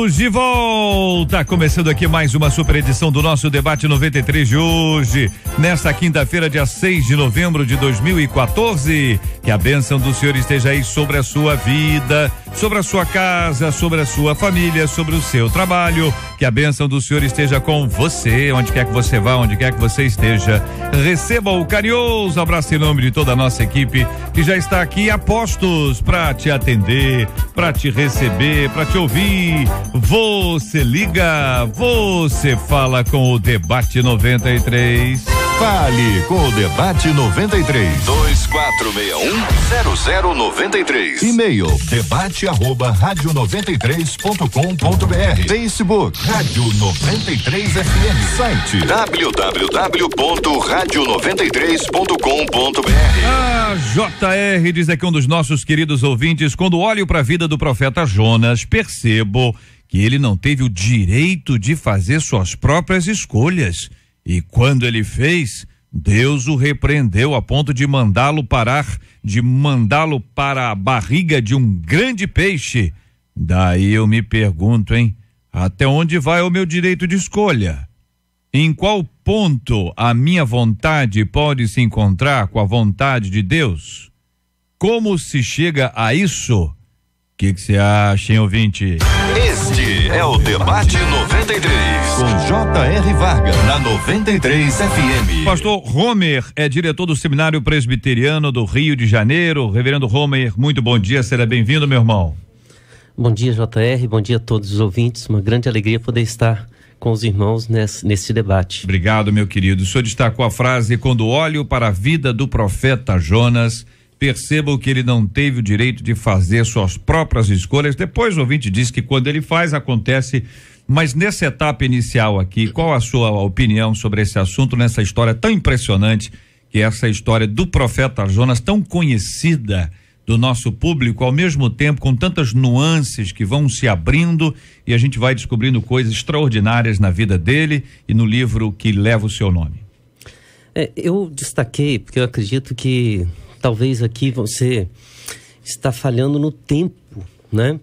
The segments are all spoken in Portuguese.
Estamos de volta, começando aqui mais uma super edição do nosso Debate 93 de hoje, nesta quinta-feira, dia 6 de novembro de 2014. Que a bênção do Senhor esteja aí sobre a sua vida, sobre a sua casa, sobre a sua família, sobre o seu trabalho. Que a bênção do Senhor esteja com você, onde quer que você vá, onde quer que você esteja. Receba o carinhoso abraço em nome de toda a nossa equipe que já está aqui a postos para te atender, para te receber, para te ouvir. Você liga, você fala com o Debate 93. Fale com o Debate 93. 2461-0093. E-mail debate@radio93.com.br. Facebook Rádio 93 FM. Site www.radio93.com.br. A JR diz aqui um dos nossos queridos ouvintes: quando olho para a vida do profeta Jonas, percebo que ele não teve o direito de fazer suas próprias escolhas. E quando ele fez, Deus o repreendeu a ponto de mandá-lo para a barriga de um grande peixe. Daí eu me pergunto, até onde vai o meu direito de escolha? Em qual ponto a minha vontade pode se encontrar com a vontade de Deus? Como se chega a isso? O que você acha, hein, ouvinte? Este é o Debate 93, com J.R. Vargas, na 93 FM. Pastor Homer é diretor do Seminário Presbiteriano do Rio de Janeiro. Reverendo Homer, muito bom dia, seja bem-vindo, meu irmão. Bom dia, J.R., bom dia a todos os ouvintes, uma grande alegria poder estar com os irmãos nesse debate. Obrigado, meu querido. O senhor destacou a frase: quando olho para a vida do profeta Jonas, percebo que ele não teve o direito de fazer suas próprias escolhas. Depois o ouvinte diz que quando ele faz, acontece. Mas nessa etapa inicial aqui, qual a sua opinião sobre esse assunto, nessa história tão impressionante, que é essa história do profeta Jonas, tão conhecida do nosso público, ao mesmo tempo com tantas nuances que vão se abrindo e a gente vai descobrindo coisas extraordinárias na vida dele e no livro que leva o seu nome? Eu destaquei porque eu acredito que talvez aqui você está falhando no tempo, né?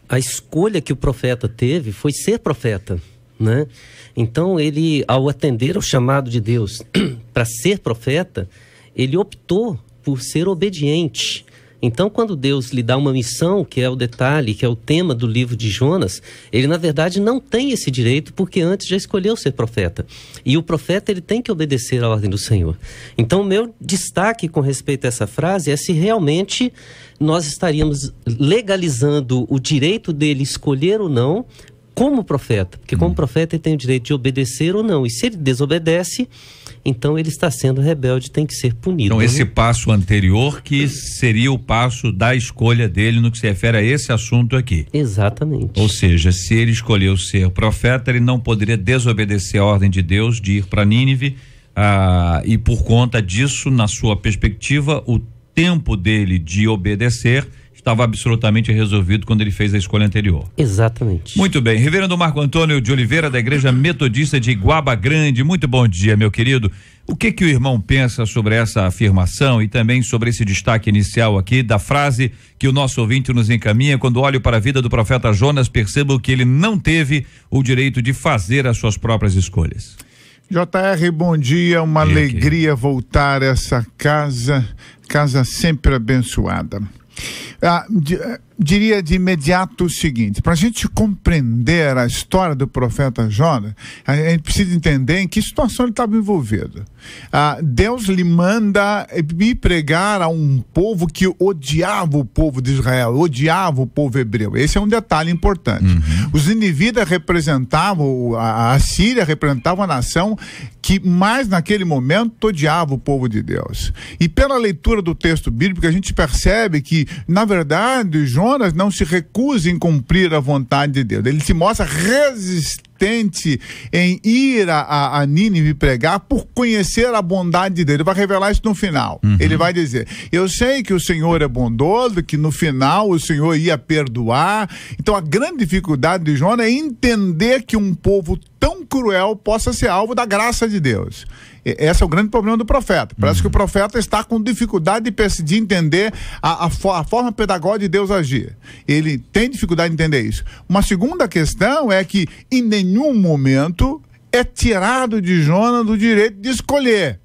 A escolha que o profeta teve foi ser profeta, né? Então ele, ao atender ao chamado de Deus para ser profeta, ele optou por ser obediente. Então, quando Deus lhe dá uma missão, que é o detalhe, que é o tema do livro de Jonas, ele, na verdade, não tem esse direito, porque antes já escolheu ser profeta. E o profeta, ele tem que obedecer à ordem do Senhor. Então, o meu destaque com respeito a essa frase é se realmente nós estaríamos legalizando o direito dele escolher ou não como profeta. Porque como profeta, ele tem o direito de obedecer ou não. E se ele desobedece, então ele está sendo rebelde, tem que ser punido. Então esse passo anterior que seria o passo da escolha dele no que se refere a esse assunto aqui. Exatamente. Ou seja, se ele escolheu ser profeta, ele não poderia desobedecer a ordem de Deus de ir para Nínive, e por conta disso, na sua perspectiva, o tempo dele de obedecer estava absolutamente resolvido quando ele fez a escolha anterior. Exatamente. Muito bem. Reverendo Marco Antônio de Oliveira, da Igreja Metodista de Iguaba Grande, muito bom dia, meu querido. O que o irmão pensa sobre essa afirmação e também sobre esse destaque inicial aqui da frase que o nosso ouvinte nos encaminha: quando olho para a vida do profeta Jonas, percebo que ele não teve o direito de fazer as suas próprias escolhas. JR, bom dia, uma alegria voltar a essa casa sempre abençoada. Diria de imediato o seguinte: para a gente compreender a história do profeta Jonas, a gente precisa entender em que situação ele estava envolvido. Deus lhe manda ir pregar a um povo que odiava o povo de Israel, odiava o povo hebreu. Esse é um detalhe importante. Os ninivitas representavam, a Síria representava a nação que mais naquele momento odiava o povo de Deus. E pela leitura do texto bíblico a gente percebe que, na verdade, Jonas não se recusa em cumprir a vontade de Deus. Ele se mostra resistente em ir a Nínive pregar por conhecer a bondade de Deus. Ele vai revelar isso no final. Ele vai dizer: eu sei que o Senhor é bondoso, que no final o Senhor ia perdoar. Então a grande dificuldade de Jonas é entender que um povo tão cruel possa ser alvo da graça de Deus. Esse é o grande problema do profeta. Parece que o profeta está com dificuldade de entender a forma pedagógica de Deus agir. Ele tem dificuldade de entender isso. Uma segunda questão é que em nenhum momento é tirado de Jonas do direito de escolher.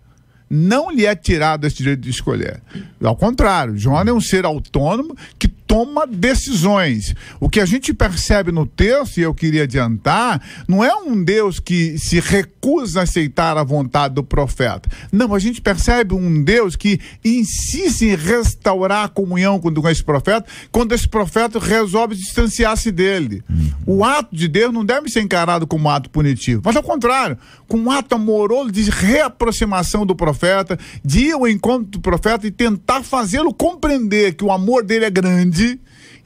Não lhe é tirado esse direito de escolher. Ao contrário, Jonas é um ser autônomo que toma decisões. O que a gente percebe no texto, e eu queria adiantar, não é um Deus que se recusa a aceitar a vontade do profeta. Não, a gente percebe um Deus que insiste em restaurar a comunhão com esse profeta, quando esse profeta resolve distanciar-se dele. O ato de Deus não deve ser encarado como um ato punitivo, mas ao contrário, como um ato amoroso de reaproximação do profeta, de ir ao encontro do profeta e tentar fazê-lo compreender que o amor dele é grande,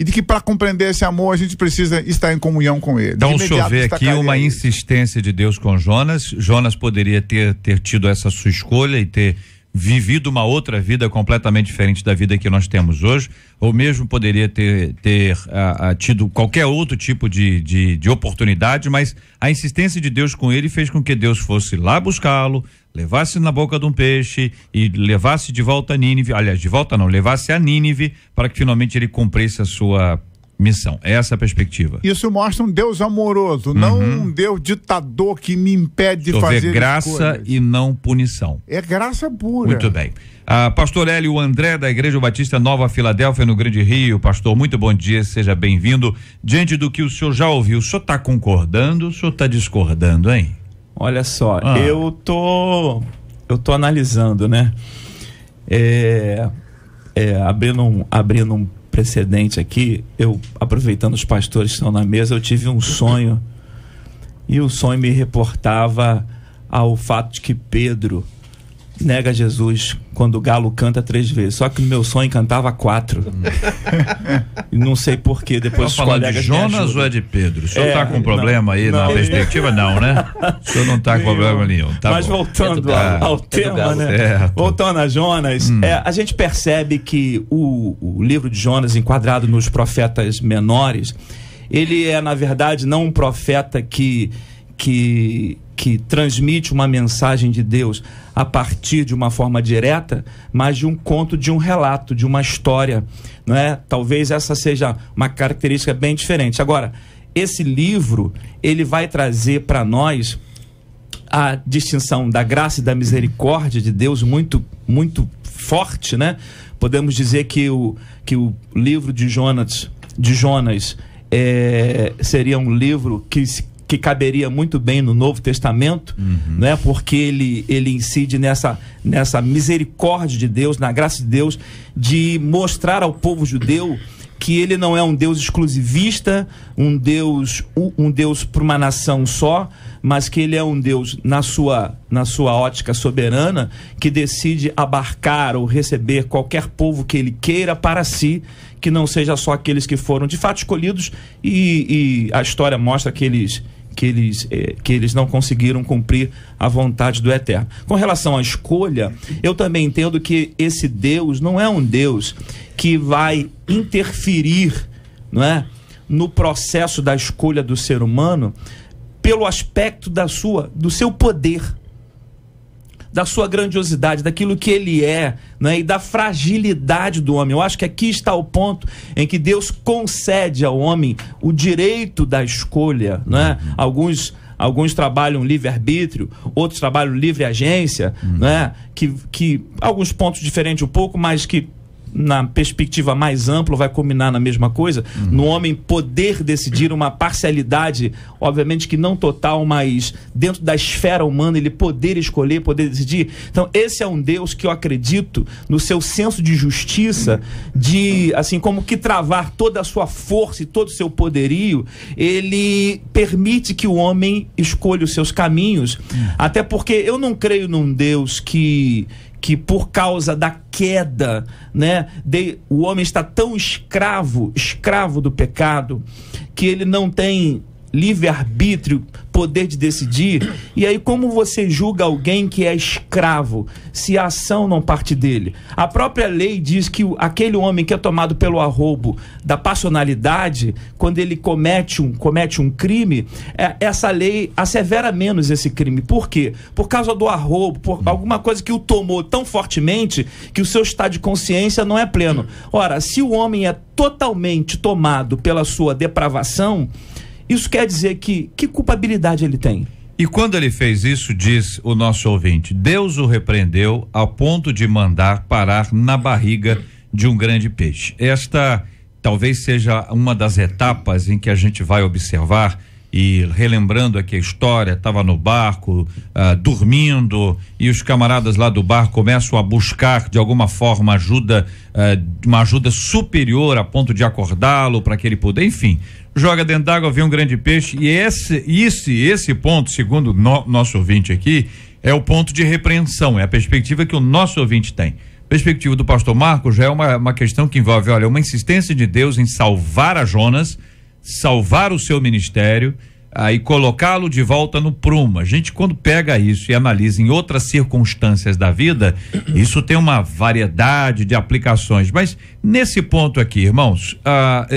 e de que para compreender esse amor a gente precisa estar em comunhão com ele. Então, se eu ver aqui uma insistência de Deus com Jonas, Jonas poderia ter tido essa sua escolha e ter vivido uma outra vida completamente diferente da vida que nós temos hoje, ou mesmo poderia ter tido qualquer outro tipo de oportunidade, mas a insistência de Deus com ele fez com que Deus fosse lá buscá-lo, levasse na boca de um peixe e levasse de volta a Nínive, aliás, de volta não, levasse a Nínive para que finalmente ele cumprisse a sua missão. É essa a perspectiva. Isso mostra um Deus amoroso, não um Deus ditador que me impede de fazer graça escolhas. E não punição. É graça pura. Muito bem. Pastor Hélio André, da Igreja Batista Nova Filadélfia, no Grande Rio. Pastor, muito bom dia, seja bem-vindo. Diante do que o senhor já ouviu, o senhor está concordando ou o senhor está discordando, hein? Olha só, eu tô analisando, né? Abrindo um precedente aqui, eu, aproveitando os pastores que estão na mesa, eu tive um sonho, e o sonho me reportava ao fato de que Pedro nega Jesus quando o galo canta 3 vezes, só que no meu sonho cantava 4. E não sei porquê, depois os colegas de Jonas ou é de Pedro? O senhor está com problema aí na perspectiva? Não, né? O senhor não está com problema nenhum. Tá, mas bom, voltando ao tema, né? Voltando a Jonas, a gente percebe que o livro de Jonas, enquadrado nos profetas menores, ele é, na verdade, não um profeta que transmite uma mensagem de Deus a partir de uma forma direta, mas de um conto, de um relato, de uma história, não é? Talvez essa seja uma característica bem diferente. Agora, esse livro, ele vai trazer para nós a distinção da graça e da misericórdia de Deus muito, muito forte, né? Podemos dizer que o livro de Jonas seria um livro que caberia muito bem no Novo Testamento, né? Porque ele incide nessa misericórdia de Deus, na graça de Deus, de mostrar ao povo judeu que ele não é um Deus exclusivista, um Deus para uma nação só, mas que ele é um Deus na sua ótica soberana, que decide abarcar ou receber qualquer povo que ele queira para si, que não seja só aqueles que foram de fato escolhidos, e a história mostra que eles não conseguiram cumprir a vontade do Eterno. Com relação à escolha, eu também entendo que esse Deus não é um Deus que vai interferir, não é, no processo da escolha do ser humano pelo aspecto do seu poder, da sua grandiosidade, daquilo que ele é, né, e da fragilidade do homem. Eu acho que aqui está o ponto em que Deus concede ao homem o direito da escolha, né? Alguns trabalham livre-arbítrio, outros trabalham livre-agência, né? Que alguns pontos diferentes um pouco, mas que na perspectiva mais ampla vai culminar na mesma coisa, no homem poder decidir, uma parcialidade, obviamente que não total, mas dentro da esfera humana ele poder escolher, poder decidir. Então esse é um Deus que eu acredito no seu senso de justiça, de assim como que travar toda a sua força e todo o seu poderio, ele permite que o homem escolha os seus caminhos, até porque eu não creio num Deus que por causa da queda, né, o homem está tão escravo do pecado, que ele não tem livre-arbítrio, poder de decidir. E aí, como você julga alguém que é escravo, se a ação não parte dele? A própria lei diz que aquele homem que é tomado pelo arroubo da passionalidade, quando ele comete um crime, essa lei assevera menos esse crime. Por quê? Por causa do arroubo, por alguma coisa que o tomou tão fortemente que o seu estado de consciência não é pleno. Ora, se o homem é totalmente tomado pela sua depravação, isso quer dizer que culpabilidade ele tem? E quando ele fez isso, diz o nosso ouvinte, Deus o repreendeu ao ponto de mandar parar na barriga de um grande peixe. Esta talvez seja uma das etapas em que a gente vai observar, e relembrando aqui a história, estava no barco, dormindo, e os camaradas lá do barco começam a buscar de alguma forma uma ajuda superior a ponto de acordá-lo para que ele pudesse, enfim, joga dentro d'água, vê um grande peixe, e esse ponto, segundo nosso ouvinte aqui, é o ponto de repreensão, é a perspectiva que o nosso ouvinte tem. Perspectiva do pastor Marcos já é uma questão que envolve, uma insistência de Deus em salvar a Jonas, salvar o seu ministério, e colocá-lo de volta no prumo. A gente, quando pega isso e analisa em outras circunstâncias da vida, isso tem uma variedade de aplicações, mas nesse ponto aqui, irmãos,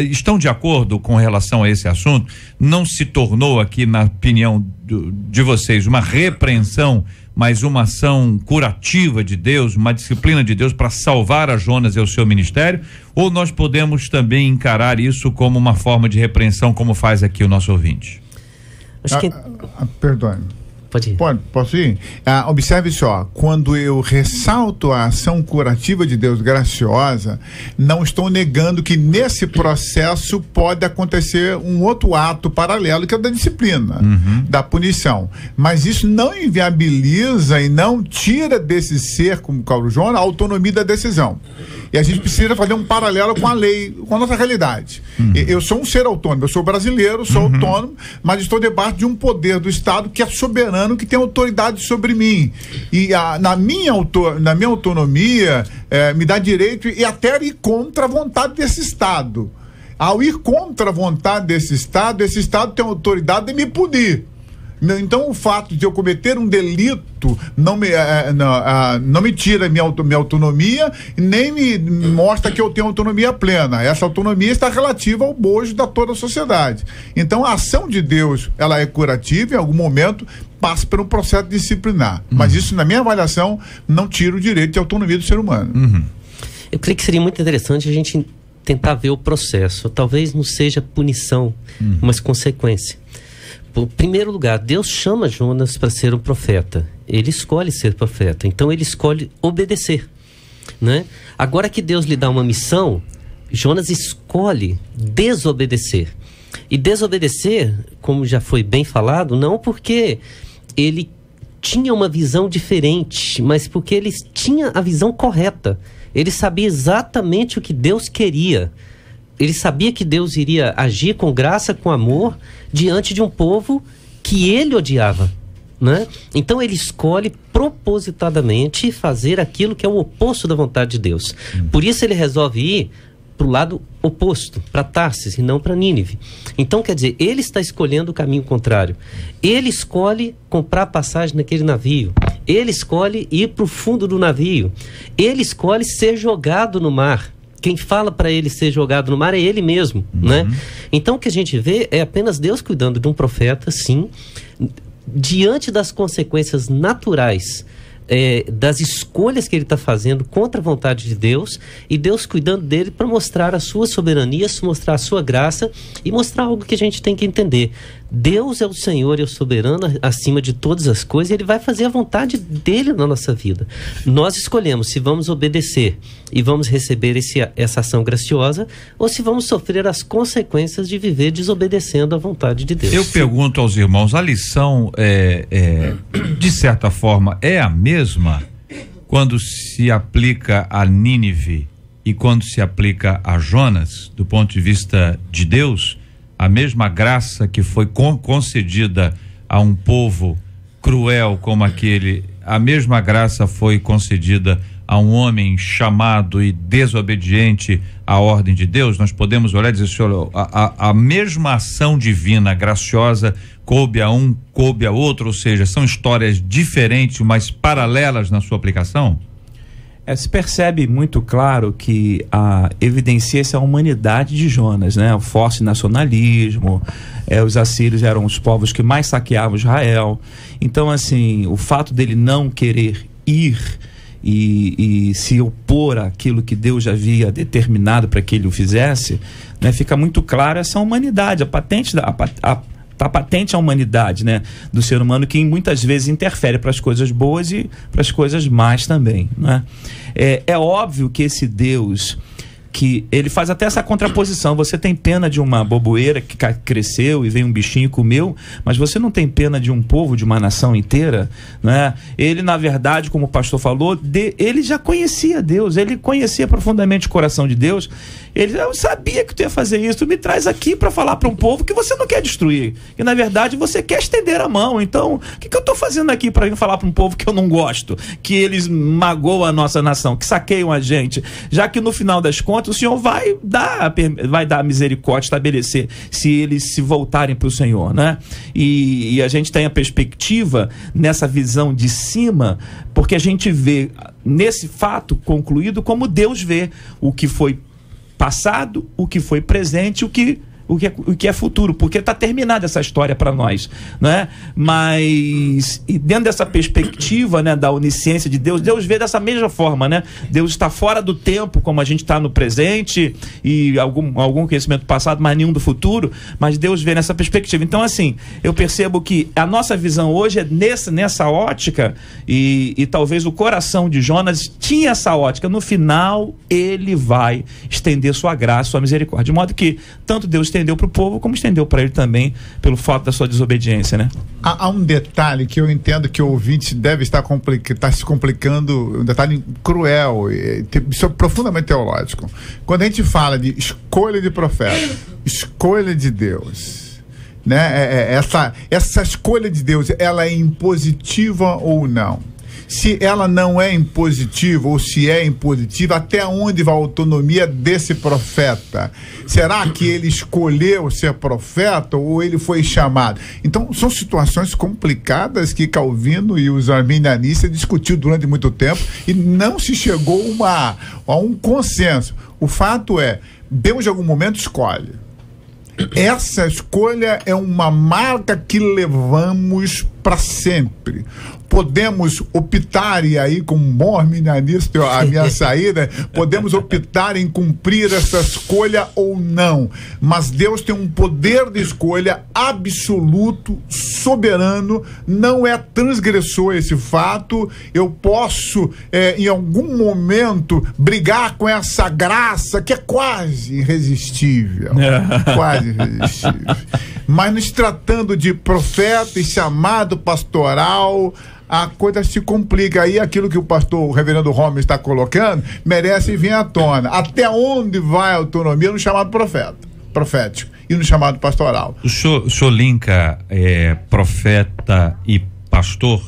estão de acordo com relação a esse assunto? Não se tornou aqui, na opinião de vocês, uma repreensão, mas uma ação curativa de Deus, uma disciplina de Deus para salvar a Jonas e o seu ministério? Ou nós podemos também encarar isso como uma forma de repreensão, como faz aqui o nosso ouvinte? Acho que... Perdone. Pode ir. Posso ir? Observe só, quando eu ressalto a ação curativa de Deus graciosa, não estou negando que nesse processo pode acontecer um outro ato paralelo, que é o da disciplina, da punição. Mas isso não inviabiliza e não tira desse ser, como Paulo Jonas, a autonomia da decisão. E a gente precisa fazer um paralelo com a lei, com a nossa realidade. Eu sou um ser autônomo, eu sou brasileiro, sou autônomo, mas estou debaixo de um poder do Estado que é soberano, que tem autoridade sobre mim. E na minha autonomia, me dá direito e até ir contra a vontade desse Estado. Ao ir contra a vontade desse Estado, esse Estado tem autoridade de me punir. Então, o fato de eu cometer um delito não me tira minha autonomia, nem me mostra que eu tenho autonomia plena. Essa autonomia está relativa ao bojo da toda a sociedade. Então, a ação de Deus, ela é curativa, em algum momento passa por um processo disciplinar. Mas isso, na minha avaliação, não tira o direito de autonomia do ser humano. Eu creio que seria muito interessante a gente tentar ver o processo. Talvez não seja punição, mas consequência. Em primeiro lugar, Deus chama Jonas para ser um profeta. Ele escolhe ser profeta. Então ele escolhe obedecer, né? Agora que Deus lhe dá uma missão, Jonas escolhe desobedecer. E desobedecer, como já foi bem falado, não porque ele tinha uma visão diferente, mas porque ele tinha a visão correta. Ele sabia exatamente o que Deus queria. Ele sabia que Deus iria agir com graça, com amor, diante de um povo que ele odiava, né? Então ele escolhe propositadamente fazer aquilo que é o oposto da vontade de Deus. Por isso ele resolve ir para o lado oposto, para Tarsis e não para Nínive. Então, quer dizer, ele está escolhendo o caminho contrário. Ele escolhe comprar passagem naquele navio. Ele escolhe ir para o fundo do navio. Ele escolhe ser jogado no mar. Quem fala para ele ser jogado no mar é ele mesmo, né? Então o que a gente vê é apenas Deus cuidando de um profeta, sim, diante das consequências naturais, das escolhas que ele está fazendo contra a vontade de Deus, e Deus cuidando dele para mostrar a sua soberania, mostrar a sua graça e mostrar algo que a gente tem que entender. Deus é o Senhor e o soberano acima de todas as coisas, e ele vai fazer a vontade dele na nossa vida. Nós escolhemos se vamos obedecer e vamos receber essa ação graciosa, ou se vamos sofrer as consequências de viver desobedecendo à vontade de Deus. Eu pergunto aos irmãos, a lição de certa forma é a mesma quando se aplica a Nínive e quando se aplica a Jonas, do ponto de vista de Deus? A mesma graça que foi concedida a um povo cruel como aquele, a mesma graça foi concedida a um homem chamado e desobediente à ordem de Deus? Nós podemos olhar e dizer, senhor, a mesma ação divina, graciosa, coube a um, coube a outro, ou seja, são histórias diferentes, mas paralelas na sua aplicação? Se percebe muito claro que evidencia essa humanidade de Jonas, né? O forte nacionalismo, os assírios eram os povos que mais saqueavam Israel. Então, assim, o fato dele não querer ir e se opor àquilo que Deus já havia determinado para que ele o fizesse, né? Fica muito claro essa humanidade, está patente a humanidade, né, do ser humano, que muitas vezes interfere para as coisas boas e para as coisas más também, né? É óbvio que esse Deus, que ele faz até essa contraposição. Você tem pena de uma boboeira que cresceu e veio um bichinho e comeu, mas você não tem pena de um povo, de uma nação inteira, né? Ele, na verdade, como o pastor falou, ele já conhecia Deus, ele conhecia profundamente o coração de Deus. Eu sabia que tu ia fazer isso, tu me traz aqui para falar para um povo que você não quer destruir, e na verdade você quer estender a mão. Então, o que eu estou fazendo aqui para vir falar para um povo que eu não gosto, que eles magoam a nossa nação, que saqueiam a gente, já que no final das contas o Senhor vai dar misericórdia, estabelecer, se eles se voltarem para o Senhor, né? E a gente tem a perspectiva nessa visão de cima, porque a gente vê nesse fato concluído como Deus vê o que foi passado, o que foi presente, o que é futuro, porque está terminada essa história para nós, né? Mas, e dentro dessa perspectiva, né, da onisciência de Deus, Deus vê dessa mesma forma, né? Deus está fora do tempo, como a gente está no presente, e algum conhecimento passado, mas nenhum do futuro, mas Deus vê nessa perspectiva. Então, assim, eu percebo que a nossa visão hoje é nessa ótica, e talvez o coração de Jonas tinha essa ótica. No final, ele vai estender sua graça, sua misericórdia, de modo que tanto Deus estendeu para o povo, como estendeu para ele também, pelo fato da sua desobediência, né? Há um detalhe que eu entendo que o ouvinte deve estar se complicando, um detalhe cruel, isso é profundamente teológico. Quando a gente fala de escolha de profeta, escolha de Deus, né? Essa escolha de Deus, ela é impositiva ou não? Se ela não é impositiva, ou se é impositiva, até onde vai a autonomia desse profeta? Será que ele escolheu ser profeta ou ele foi chamado? Então, são situações complicadas que Calvino e os arminianistas discutiram durante muito tempo e não se chegou a um consenso. O fato é, Deus em algum momento escolhe. Essa escolha é uma marca que levamos para sempre. Podemos optar, e aí, como um bom arminianista, a minha saída, podemos optar em cumprir essa escolha ou não. Mas Deus tem um poder de escolha absoluto, soberano, não é transgressor esse fato. Eu posso, em algum momento, brigar com essa graça que é quase irresistível. Quase irresistível. Mas nos tratando de profeta e chamado pastoral, a coisa se complica. Aí aquilo que o reverendo Romer está colocando merece vir à tona. Até onde vai a autonomia no chamado profético e no chamado pastoral? O senhor linka profeta e pastor?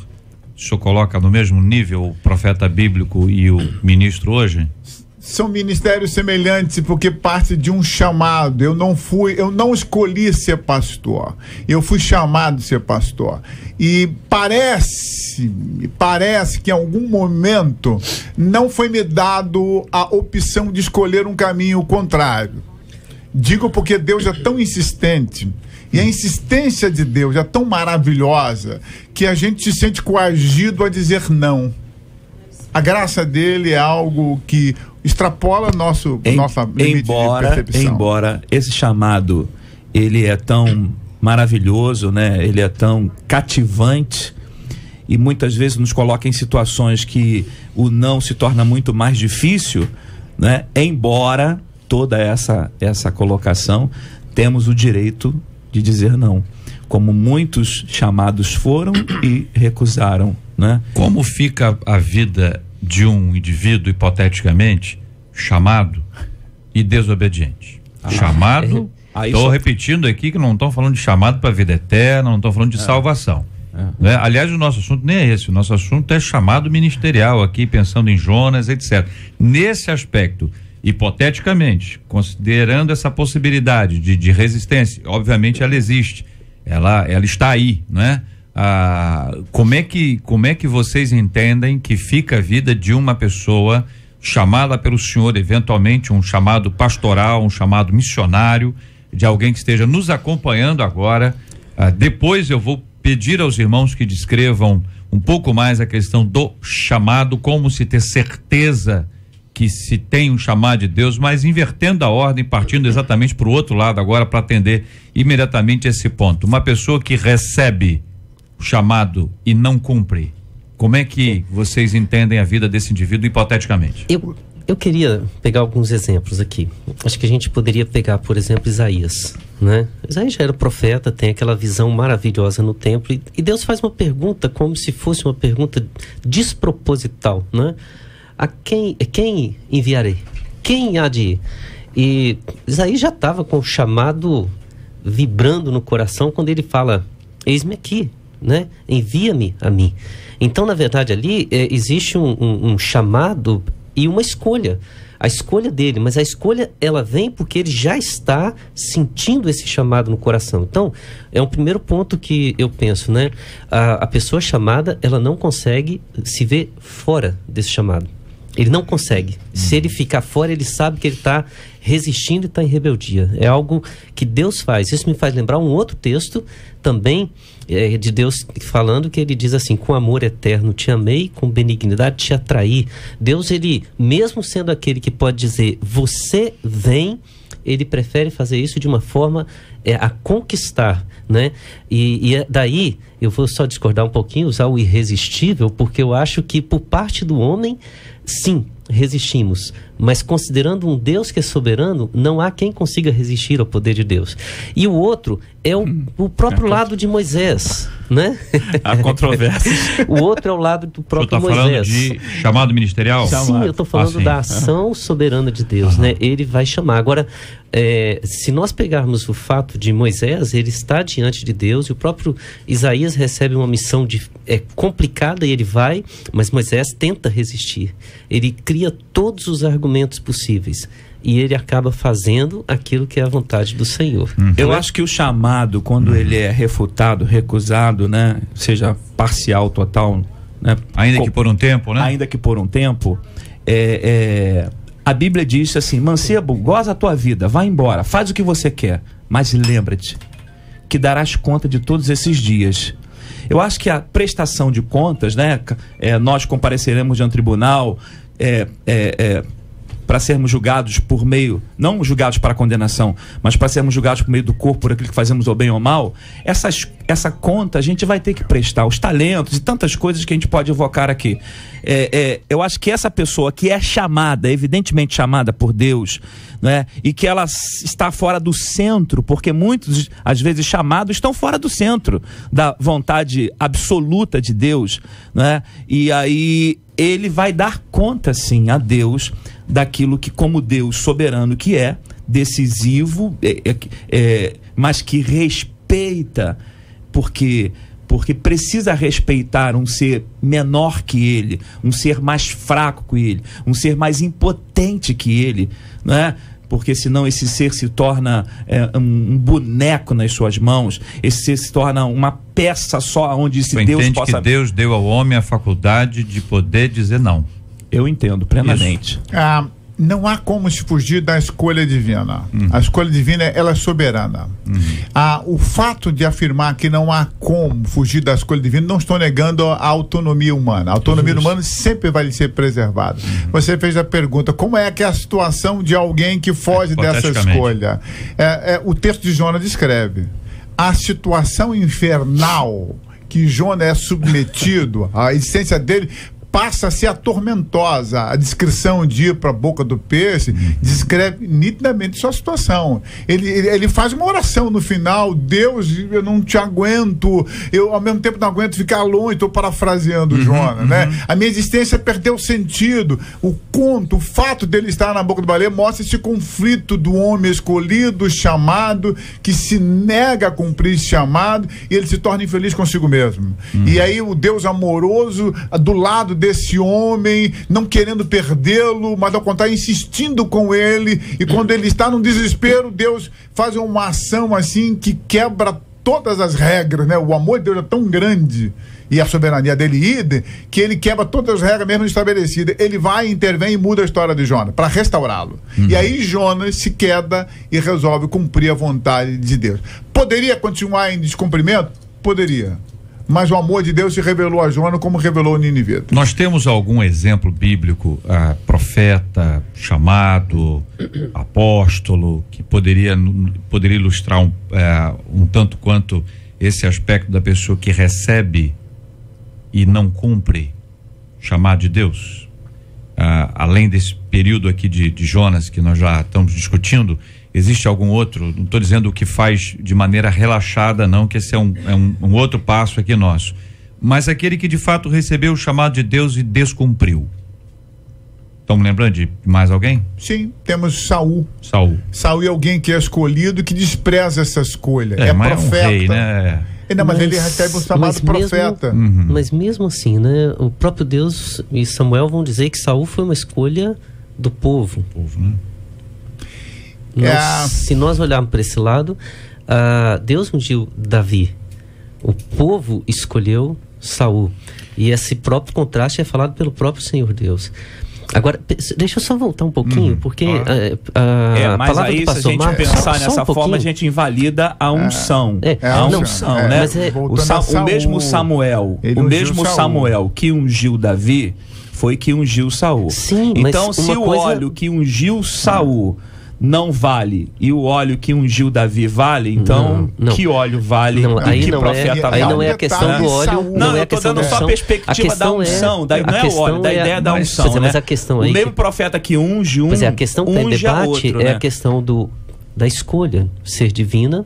O senhor coloca no mesmo nível o profeta bíblico e o ministro hoje? São ministérios semelhantes, porque parte de um chamado. Eu não escolhi ser pastor, eu fui chamado a ser pastor. E parece que em algum momento não foi me dado a opção de escolher um caminho contrário. Digo porque Deus é tão insistente, e a insistência de Deus é tão maravilhosa, que a gente se sente coagido a dizer não. A graça dele é algo que extrapola nossa limite de percepção. Embora esse chamado, ele é tão maravilhoso, né? Ele é tão cativante, e muitas vezes nos coloca em situações que o não se torna muito mais difícil, né? Embora toda essa colocação, temos o direito de dizer não, como muitos chamados foram e recusaram, né? Como fica a vida de um indivíduo, hipoteticamente, chamado e desobediente? Chamado, estou repetindo aqui que não estão falando de chamado para a vida eterna, não estão falando de salvação. Né? Aliás, o nosso assunto nem é esse, o nosso assunto é chamado ministerial aqui, pensando em Jonas, etc. Nesse aspecto, hipoteticamente, considerando essa possibilidade de resistência, obviamente ela existe, ela está aí, né? Como é que vocês entendem que fica a vida de uma pessoa chamada pelo Senhor, eventualmente um chamado pastoral, um chamado missionário, de alguém que esteja nos acompanhando agora? Depois eu vou pedir aos irmãos que descrevam um pouco mais a questão do chamado, como se ter certeza que se tem um chamado de Deus, mas invertendo a ordem, partindo exatamente para o outro lado agora, para atender imediatamente esse ponto. Uma pessoa que recebe o chamado e não cumpre, como é que vocês entendem a vida desse indivíduo hipoteticamente? Eu queria pegar alguns exemplos aqui. Acho que a gente poderia pegar, por exemplo, Isaías, né? Isaías já era profeta, tem aquela visão maravilhosa no templo, e Deus faz uma pergunta como se fosse uma pergunta desproposital, né? A quem enviarei? Quem há de ir? E Isaías já estava com o chamado vibrando no coração quando ele fala: eis-me aqui, né? Envia-me a mim. Então, na verdade, ali existe um chamado e uma escolha. A escolha dele, mas a escolha ela vem porque ele já está sentindo esse chamado no coração. Então, é um primeiro ponto que eu penso, né? A pessoa chamada, ela não consegue se ver fora desse chamado. Ele não consegue. Se ele ficar fora, ele sabe que ele está resistindo e está em rebeldia. É algo que Deus faz. Isso me faz lembrar um outro texto também de Deus falando, que ele diz assim: com amor eterno te amei, com benignidade te atraí. Deus, ele, mesmo sendo aquele que pode dizer você vem, ele prefere fazer isso de uma forma a conquistar, né? E daí eu vou só discordar um pouquinho, usar o irresistível, porque eu acho que por parte do homem, sim, resistimos, mas considerando um Deus que é soberano, não há quem consiga resistir ao poder de Deus. E o outro é o próprio lado de Moisés, né? Há controvérsias. O outro é o lado do próprio Moisés. Você está falando de chamado ministerial? Sim, eu estou falando da ação soberana de Deus, né? Ele vai chamar. Agora, se nós pegarmos o fato de Moisés, ele está diante de Deus, e o próprio Isaías recebe uma missão complicada e ele vai, mas Moisés tenta resistir. Ele cria todos os argumentos possíveis e ele acaba fazendo aquilo que é a vontade do Senhor. Eu acho que o chamado, quando ele é refutado, recusado, né, seja parcial, total, né, ainda que por um tempo, né? Ainda que por um tempo, a Bíblia diz assim: mancebo, goza a tua vida, vai embora, faz o que você quer, mas lembra-te que darás conta de todos esses dias. Eu acho que a prestação de contas, né, nós compareceremos diante do tribunal para sermos julgados por meio, não julgados para condenação, mas para sermos julgados por meio do corpo, por aquilo que fazemos ou bem ou mal. Essa conta a gente vai ter que prestar, os talentos e tantas coisas que a gente pode evocar aqui. Eu acho que essa pessoa que é chamada, evidentemente chamada por Deus, né, e que ela está fora do centro, porque muitos, às vezes, chamados estão fora do centro da vontade absoluta de Deus, né, e aí ele vai dar conta, sim, a Deus daquilo que, como Deus soberano que é, decisivo, mas que respeita, porque precisa respeitar um ser menor que ele, um ser mais fraco que ele, um ser mais impotente que ele, não é? Porque senão esse ser se torna um boneco nas suas mãos, esse ser se torna uma peça só onde Deus possa... que Deus deu ao homem a faculdade de poder dizer não. Eu entendo plenamente. Não há como se fugir da escolha divina. A escolha divina, ela é soberana. O fato de afirmar que não há como fugir da escolha divina, não estou negando a autonomia humana. A autonomia humana sempre vai ser preservada. Você fez a pergunta: como é que é a situação de alguém que foge dessa escolha? O texto de Jonas descreve a situação infernal que Jonas é submetido, a essência dele passa a ser a tormentosa. A descrição de ir para a boca do peixe descreve nitidamente sua situação. Ele faz uma oração no final: Deus, eu não te aguento, eu ao mesmo tempo não aguento ficar longe. Estou parafraseando Jonas, né? A minha existência perdeu sentido. O fato dele estar na boca do baleia mostra esse conflito do homem escolhido, chamado, que se nega a cumprir esse chamado, e ele se torna infeliz consigo mesmo. E aí o Deus amoroso do lado desse homem, não querendo perdê-lo, mas ao contrário, insistindo com ele, e quando ele está num desespero, Deus faz uma ação assim que quebra todas as regras, né? O amor de Deus é tão grande, e a soberania dele idem, que ele quebra todas as regras mesmo estabelecidas. Ele vai, intervém e muda a história de Jonas para restaurá-lo. E aí Jonas se queda e resolve cumprir a vontade de Deus. Poderia continuar em descumprimento? Poderia. Mas o amor de Deus se revelou a Jonas como revelou o ninivita. Nós temos algum exemplo bíblico, profeta, chamado, apóstolo, que poderia ilustrar um tanto quanto esse aspecto da pessoa que recebe e não cumpre chamado de Deus? Além desse período aqui de Jonas que nós já estamos discutindo, existe algum outro? Não estou dizendo o que faz de maneira relaxada, não, que esse é um outro passo aqui nosso, mas aquele que de fato recebeu o chamado de Deus e descumpriu. Estamos lembrando de mais alguém? Sim, temos Saul. Saul é alguém que é escolhido, que despreza essa escolha. É profeta. É um rei, né? Mas ele recebe o chamado profeta. Mas mesmo assim, né? O próprio Deus e Samuel vão dizer que Saul foi uma escolha do povo. Né? Se nós olharmos para esse lado, Deus ungiu Davi. O povo escolheu Saul. E esse próprio contraste é falado pelo próprio Senhor Deus. Agora, deixa eu só voltar um pouquinho, porque mas palavra aí, do pastor se a gente Marcos, pensar só nessa forma, a gente invalida a unção. A unção, né? Mas o mesmo Samuel que ungiu Davi foi que ungiu Saul. Sim, então, mas se o óleo que ungiu Saul não vale e o óleo que ungiu Davi vale, então não. Que óleo vale e que profeta vale? Aí não é a questão do óleo. Não, eu estou dando só a perspectiva da unção, não é o óleo, da ideia da unção, né? Mas a questão o mesmo profeta que unge a questão que está em debate é a questão da escolha ser divina,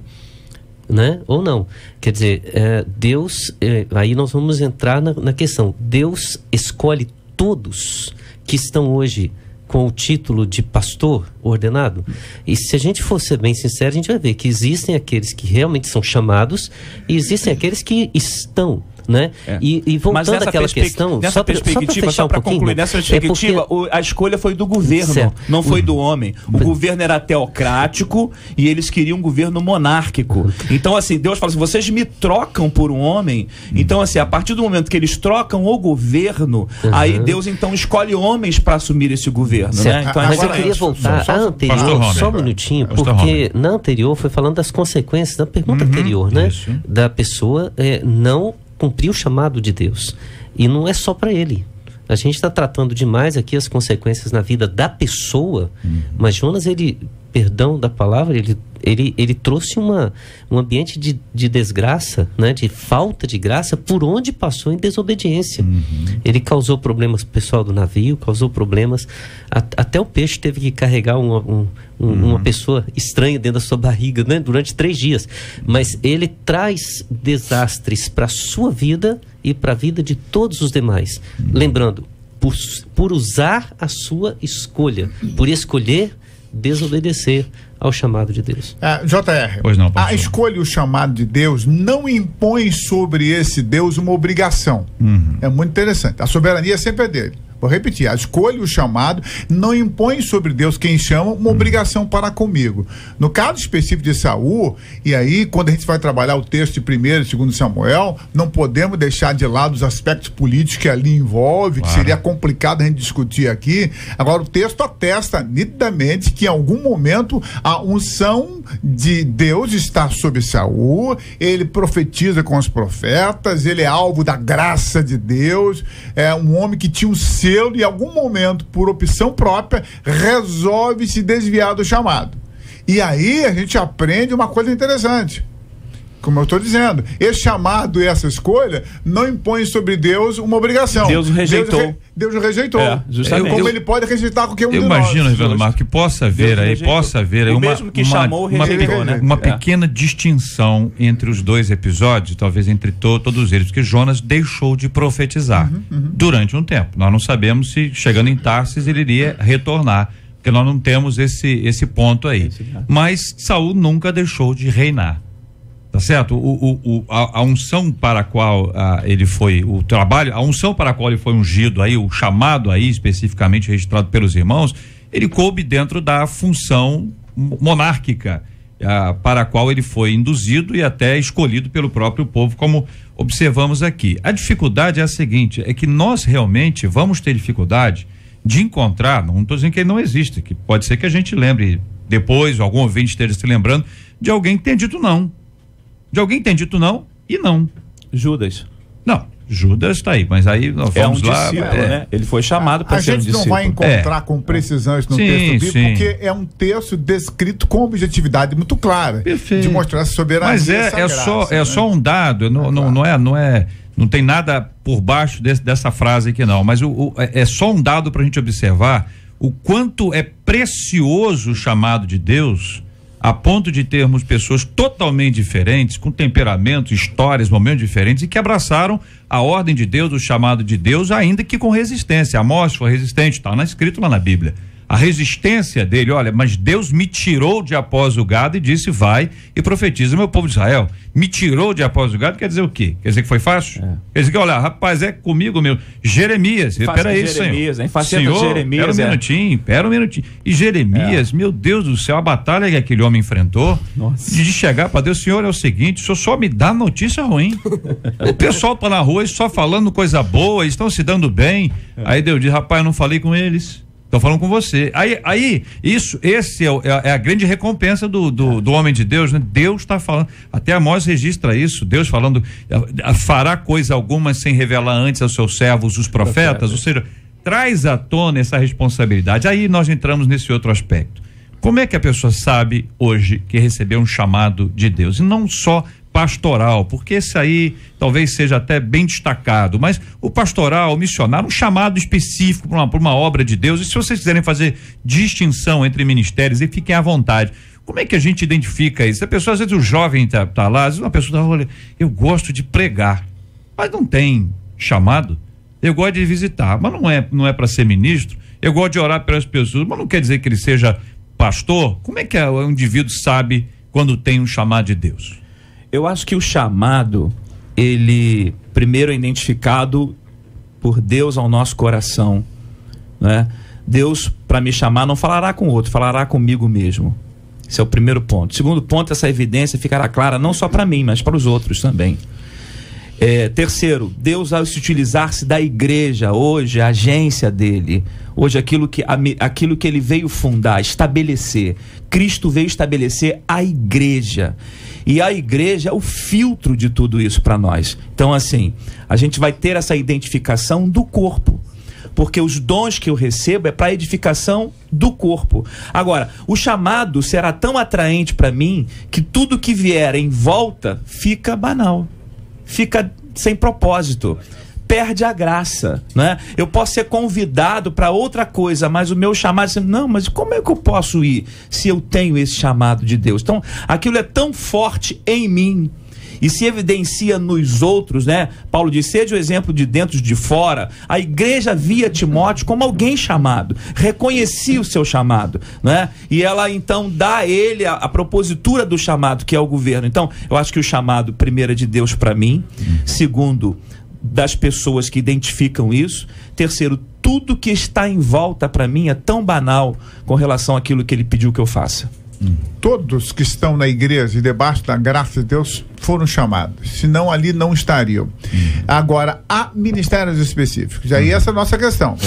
né? Ou não. Quer dizer, Deus, aí nós vamos entrar na questão. Deus escolhe todos que estão hoje com o título de pastor ordenado. E se a gente for ser bem sincero, a gente vai ver que existem aqueles que realmente são chamados e existem aqueles que estão, né? E voltando àquela questão, nessa perspectiva, só para concluir, nessa perspectiva, a escolha foi do governo, não foi do homem. O governo era teocrático e eles queriam um governo monárquico. Então, assim, Deus fala assim: vocês me trocam por um homem. Então, assim, a partir do momento que eles trocam o governo, aí Deus então escolhe homens para assumir esse governo, né? Então, mas eu queria voltar à anterior, só um minutinho, porque na anterior foi falando das consequências da pergunta anterior, né? Isso. Da pessoa não cumprir o chamado de Deus. E não é só para ele. A gente está tratando demais aqui as consequências na vida da pessoa, mas Jonas, perdão da palavra, ele trouxe um ambiente de desgraça, né, de falta de graça, por onde passou em desobediência. Ele causou problemas pro pessoal do navio, causou problemas, até o peixe teve que carregar uma pessoa estranha dentro da sua barriga, né, durante 3 dias. Mas ele traz desastres para a sua vida e para a vida de todos os demais. Lembrando, por usar a sua escolha, por escolher desobedecer ao chamado de Deus. JR, pois não, a escolha e o chamado de Deus não impõe sobre esse Deus uma obrigação. É muito interessante. A soberania sempre é dele. Vou repetir: a escolha e o chamado não impõe sobre Deus, quem chama, uma obrigação para comigo. No caso específico de Saul, e aí quando a gente vai trabalhar o texto de 1º e 2º Samuel, não podemos deixar de lado os aspectos políticos que ali envolve, que seria complicado a gente discutir aqui. Agora, o texto atesta nitidamente que em algum momento a unção de Deus está sobre Saul, ele profetiza com os profetas, ele é alvo da graça de Deus, é um homem que tinha um selo e em algum momento, por opção própria, resolve se desviar do chamado. E aí a gente aprende uma coisa interessante, Como eu estou dizendo, esse chamado e essa escolha não impõe sobre Deus uma obrigação. Deus o rejeitou. Deus o rejeitou. Justamente. Como ele pode rejeitar qualquer um de nós. Eu imagino, Reverendo Marco, que possa haver aí o mesmo que chamou, rejeitou, né? Uma pequena distinção entre os dois episódios, talvez entre todos eles, porque Jonas deixou de profetizar durante um tempo. Nós não sabemos se, chegando em Tarsis, ele iria retornar, porque nós não temos esse ponto aí. Mas Saul nunca deixou de reinar. Tá certo? A unção para a qual ele foi, o trabalho, a unção para a qual ele foi ungido aí, o chamado aí especificamente registrado pelos irmãos, ele coube dentro da função monárquica para a qual ele foi induzido e até escolhido pelo próprio povo, como observamos aqui. A dificuldade é a seguinte, é que nós realmente vamos ter dificuldade de encontrar, não estou dizendo que ele não existe, que pode ser que a gente lembre depois, algum ouvinte esteja se lembrando, de alguém que tenha dito não. De alguém que tem dito não e não. Judas. Não, Judas está aí, mas aí nós vamos lá. Discípulo, né? Ele foi chamado para ser um discípulo. A gente não vai encontrar com precisão isso no texto bíblico, porque é um texto descrito com objetividade muito clara. Perfeito. De mostrar essa soberania. Mas é só um dado, não tem nada por baixo dessa frase aqui não, mas é só um dado para a gente observar o quanto é precioso o chamado de Deus, a ponto de termos pessoas totalmente diferentes, com temperamentos, histórias, momentos diferentes, e que abraçaram a ordem de Deus, o chamado de Deus, ainda que com resistência. Amós foi resistente, está escrito lá na Bíblia. A resistência dele, olha, mas Deus me tirou de após o gado e disse, vai e profetiza, meu povo de Israel. Me tirou de após o gado, quer dizer o quê? Quer dizer que foi fácil? Quer dizer que, olha, rapaz, é comigo mesmo. Jeremias, peraí, Jeremias, Senhor. Senhor, Jeremias, pera um minutinho. E Jeremias, meu Deus do céu, a batalha que aquele homem enfrentou, de chegar para Deus, Senhor, é o seguinte, o Senhor só me dá notícia ruim. O pessoal tá na rua só falando coisa boa, estão se dando bem. Aí Deus diz, rapaz, eu não falei com eles. Estou falando com você. Esse é a grande recompensa do homem de Deus, né? Deus está falando, até Amós registra isso, Deus falando, fará coisa alguma sem revelar antes aos seus servos, os profetas, ou seja, traz à tona essa responsabilidade. Aí nós entramos nesse outro aspecto. Como é que a pessoa sabe hoje que recebeu um chamado de Deus? E não só pastoral, porque esse aí talvez seja até bem destacado, mas o pastoral, o missionário, um chamado específico para uma obra de Deus. E se vocês quiserem fazer distinção entre ministérios, e fiquem à vontade. Como é que a gente identifica isso? A pessoa, às vezes o jovem tá lá, às vezes uma pessoa tá, olha, eu gosto de pregar, mas não tem chamado. Eu gosto de visitar, mas não é para ser ministro. Eu gosto de orar pelas pessoas, mas não quer dizer que ele seja pastor. Como é que o indivíduo sabe quando tem um chamado de Deus? Eu acho que o chamado, ele primeiro é identificado por Deus ao nosso coração, né? Deus, para me chamar, não falará com outro, falará comigo mesmo. Esse é o primeiro ponto. Segundo ponto, essa evidência ficará clara não só para mim, mas para os outros também. Terceiro, Deus, ao se utilizar-se da igreja, hoje a agência dele, hoje aquilo que ele veio fundar, estabelecer. Cristo veio estabelecer a igreja. E a igreja é o filtro de tudo isso para nós. Então, assim, a gente vai ter essa identificação do corpo, porque os dons que eu recebo é para edificação do corpo. Agora, o chamado será tão atraente para mim que tudo que vier em volta fica banal, fica sem propósito, perde a graça, né? Eu posso ser convidado para outra coisa, mas o meu chamado, não, mas como é que eu posso ir se eu tenho esse chamado de Deus? Então, aquilo é tão forte em mim e se evidencia nos outros, né? Paulo diz, seja o exemplo de dentro e de fora. A igreja via Timóteo como alguém chamado, reconhecia o seu chamado, né? E ela então dá a ele a propositura do chamado, que é o governo. Então, eu acho que o chamado, primeiro, é de Deus para mim. Segundo, das pessoas que identificam isso. Terceiro, tudo que está em volta para mim é tão banal com relação àquilo que ele pediu que eu faça. Todos que estão na igreja e debaixo da graça de Deus foram chamados, senão ali não estariam. Agora, há ministérios específicos, aí essa é a nossa questão.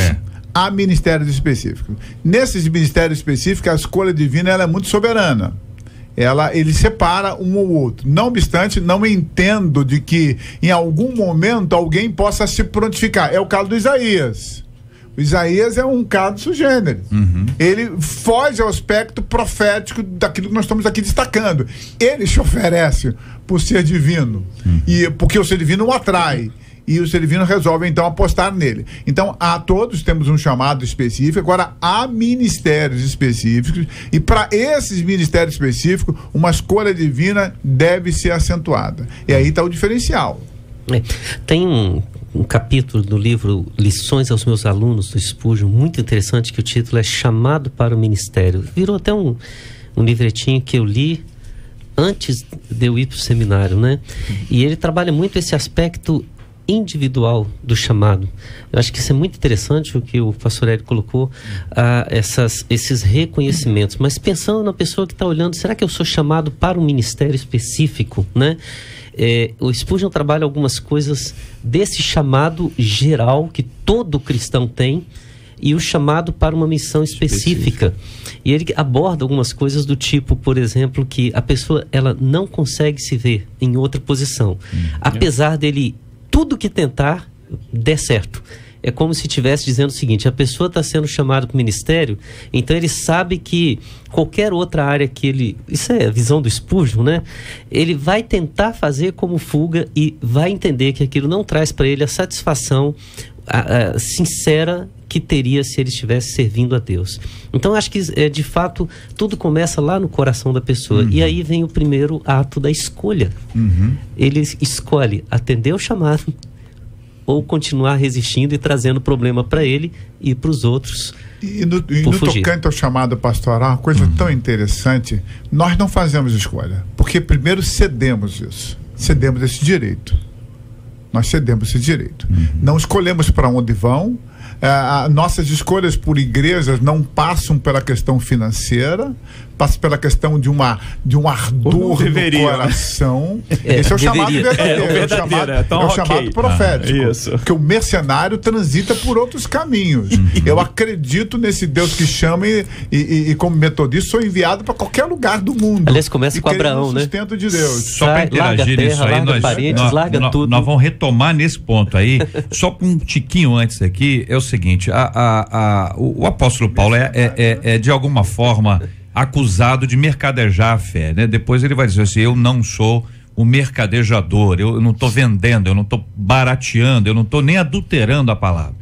Há ministérios específicos. Nesses ministérios específicos, a escolha divina ela é muito soberana. Ele separa um ou outro. Não obstante, não entendo de que em algum momento alguém possa se prontificar. É o caso do Isaías. Isaías é um caso sui generis. Ele foge ao aspecto profético daquilo que nós estamos aqui destacando. Ele se oferece por ser divino, e porque o ser divino o atrai. E o ser divino resolve, então, apostar nele. Então, todos temos um chamado específico, agora há ministérios específicos, e para esses ministérios específicos, uma escolha divina deve ser acentuada. E aí está o diferencial. Tem um capítulo do livro Lições aos Meus Alunos, do Spurgeon, muito interessante, que o título é Chamado para o Ministério. Virou até um livretinho que eu li antes de eu ir para o seminário, né? E ele trabalha muito esse aspecto individual do chamado. Eu acho que isso é muito interessante o que o pastor Hélio colocou, esses reconhecimentos, mas pensando na pessoa que está olhando, será que eu sou chamado para um ministério específico, né? O Spurgeon trabalha algumas coisas desse chamado geral que todo cristão tem e o chamado para uma missão específica. E ele aborda algumas coisas do tipo, por exemplo, que a pessoa ela não consegue se ver em outra posição, apesar dele tudo que tentar der certo. É como se estivesse dizendo o seguinte: a pessoa está sendo chamada para o ministério, então ele sabe que qualquer outra área que ele... Isso é a visão do Spurgeon, né? Ele vai tentar fazer como fuga e vai entender que aquilo não traz para ele a satisfação sincera que teria se ele estivesse servindo a Deus. Então acho que de fato tudo começa lá no coração da pessoa. E aí vem o primeiro ato da escolha. Ele escolhe atender o chamado ou continuar resistindo e trazendo problema para ele e para os outros. E no tocante ao chamado pastoral, uma coisa tão interessante, nós não fazemos escolha, porque primeiro cedemos esse direito. Nós cedemos esse direito. Não escolhemos para onde vão. Nossas escolhas por igrejas não passam pela questão financeira, passam pela questão de um ardor do coração. Esse é o chamado verdadeiro, é o chamado profético. Porque o mercenário transita por outros caminhos. Eu acredito nesse Deus que chama e como metodista sou enviado para qualquer lugar do mundo. Aliás, começa com Abraão, né? Sustento de Deus. Só para interagir nisso aí, nós vamos retomar nesse ponto aí. Só um tiquinho antes aqui, é o seguinte: o apóstolo Paulo é de alguma forma acusado de mercadejar a fé, né? Depois ele vai dizer assim: eu não sou o mercadejador, eu não estou vendendo, eu não estou barateando, eu não estou nem adulterando a palavra.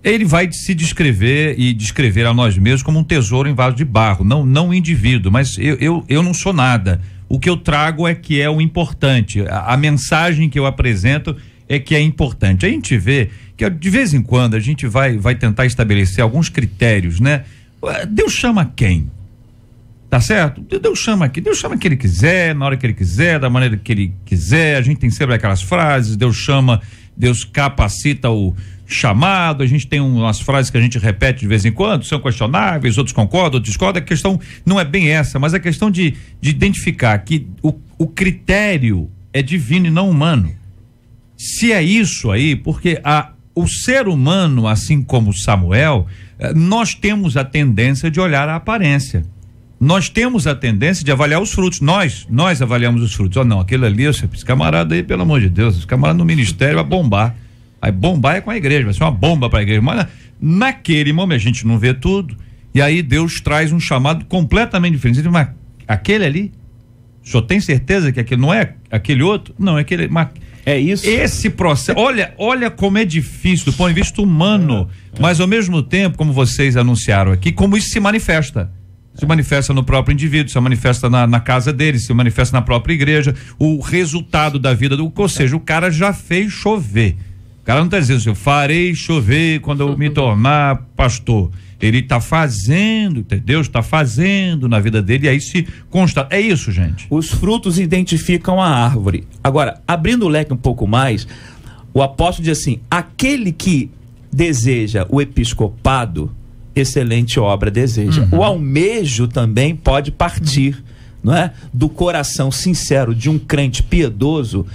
Ele vai se descrever e descrever a nós mesmos como um tesouro em vaso de barro, não um indivíduo, mas eu não sou nada. O que eu trago é que é o importante, a mensagem que eu apresento é que é importante. A gente vê que de vez em quando a gente vai tentar estabelecer alguns critérios, né? Deus chama quem? Tá certo? Deus chama aqui, Deus chama quem ele quiser, na hora que ele quiser, da maneira que ele quiser. A gente tem sempre aquelas frases: Deus chama, Deus capacita o chamado. A gente tem umas frases que a gente repete de vez em quando, são questionáveis, outros concordam, outros discordam. A questão não é bem essa, mas a questão de identificar que o critério é divino e não humano. Se é isso aí, porque o ser humano, assim como Samuel, nós temos a tendência de olhar a aparência. Nós temos a tendência de avaliar os frutos. Nós avaliamos os frutos. Não, aquele ali, esse camarada aí, pelo amor de Deus, esse camarada no ministério vai bombar. Vai bombar é com a igreja, vai ser uma bomba para a igreja. Mas naquele momento a gente não vê tudo. E aí Deus traz um chamado completamente diferente. Ele diz: mas aquele ali, o senhor tem certeza que aquele não é aquele outro? Não, é aquele. Mas é isso. Esse processo, olha como é difícil do ponto de vista humano, mas ao mesmo tempo, como vocês anunciaram aqui, como isso se manifesta. Se manifesta no próprio indivíduo, se manifesta na casa dele, se manifesta na própria igreja, o resultado da vida ou seja, o cara já fez chover. O cara não está dizendo assim: eu farei chover quando eu me tornar pastor. Ele está fazendo, Deus está fazendo na vida dele, e aí se constata. É isso, gente. Os frutos identificam a árvore. Agora, abrindo o leque um pouco mais, o apóstolo diz assim: aquele que deseja o episcopado, excelente obra deseja. O almejo também pode partir, não é? Do coração sincero de um crente piedoso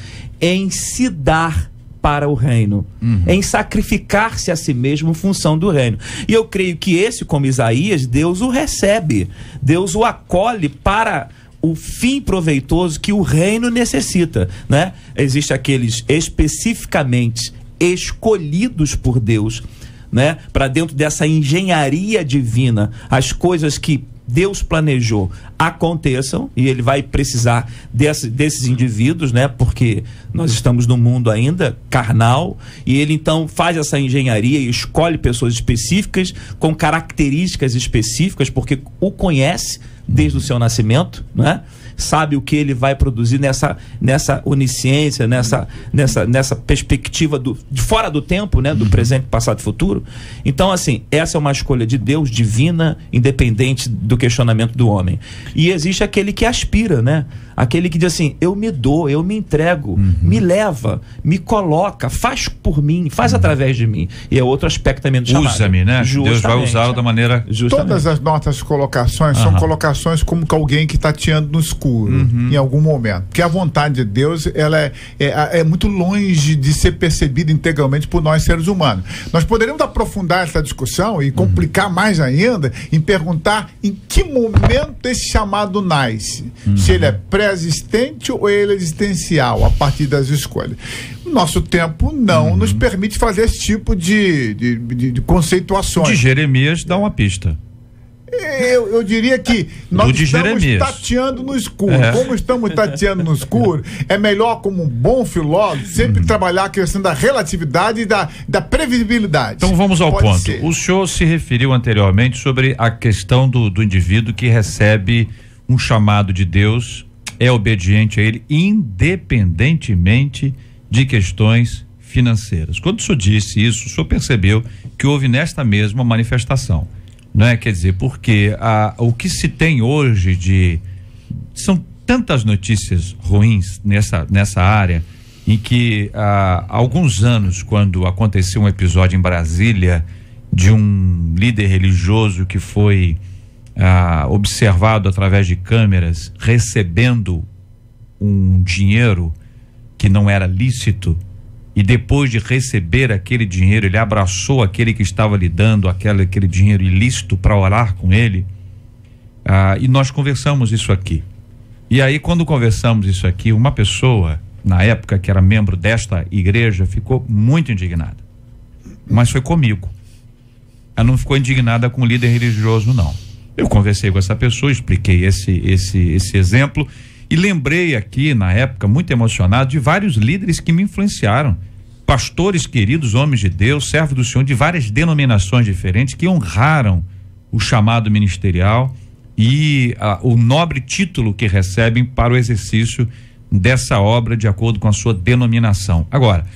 em se dar para o reino, em sacrificar-se a si mesmo em função do reino. E eu creio que esse, como Isaías, Deus o recebe, Deus o acolhe para o fim proveitoso que o reino necessita, né? Existem aqueles especificamente escolhidos por Deus, né, para dentro dessa engenharia divina, as coisas que Deus planejou aconteçam, e ele vai precisar desses indivíduos, né? Porque nós estamos num mundo ainda carnal, e ele então faz essa engenharia e escolhe pessoas específicas, com características específicas, porque o conhece desde o seu nascimento, né? Sabe o que ele vai produzir nessa onisciência, nessa perspectiva de fora do tempo, né? Do presente, passado e futuro. Então, assim, essa é uma escolha de Deus, divina, independente do questionamento do homem. E existe aquele que aspira, né? Aquele que diz assim: eu me dou, eu me entrego, me leva, me coloca, faz por mim, faz através de mim. E é outro aspecto também do chamado. Usa-me, né? Justamente. Deus vai usá-lo da maneira... Justamente. Todas as nossas colocações são colocações como que alguém que está tateando no escuro em algum momento. Porque a vontade de Deus, ela é muito longe de ser percebida integralmente por nós, seres humanos. Nós poderíamos aprofundar essa discussão e complicar mais ainda em perguntar em que momento esse chamado nasce. Se ele é pré-existente ou ele é existencial, a partir das escolhas. Nosso tempo não nos permite fazer esse tipo de conceituações. De Jeremias dá uma pista. Eu diria que nós estamos tateando no escuro. Como estamos tateando no escuro, é melhor, como um bom filósofo, sempre trabalhar a questão da relatividade e da previsibilidade. Então vamos ao ponto. O senhor se referiu anteriormente sobre a questão do indivíduo que recebe um chamado de Deus, é obediente a ele, independentemente de questões financeiras. Quando o senhor disse isso, o senhor percebeu que houve nesta mesma manifestação. Não é? Quer dizer, porque o que se tem hoje são tantas notícias ruins nessa área, em que há alguns anos, quando aconteceu um episódio em Brasília de um líder religioso que foi observado através de câmeras recebendo um dinheiro que não era lícito, e depois de receber aquele dinheiro, ele abraçou aquele que estava lhe dando aquele dinheiro ilícito para orar com ele. E nós conversamos isso aqui. E aí, quando conversamos isso aqui, uma pessoa, na época, que era membro desta igreja, ficou muito indignada. Mas foi comigo. Ela não ficou indignada com o líder religioso, não. Eu conversei com essa pessoa, expliquei esse exemplo, e lembrei aqui, na época, muito emocionado, de vários líderes que me influenciaram. Pastores queridos, homens de Deus, servos do Senhor, de várias denominações diferentes, que honraram o chamado ministerial e o nobre título que recebem para o exercício dessa obra de acordo com a sua denominação. Agora,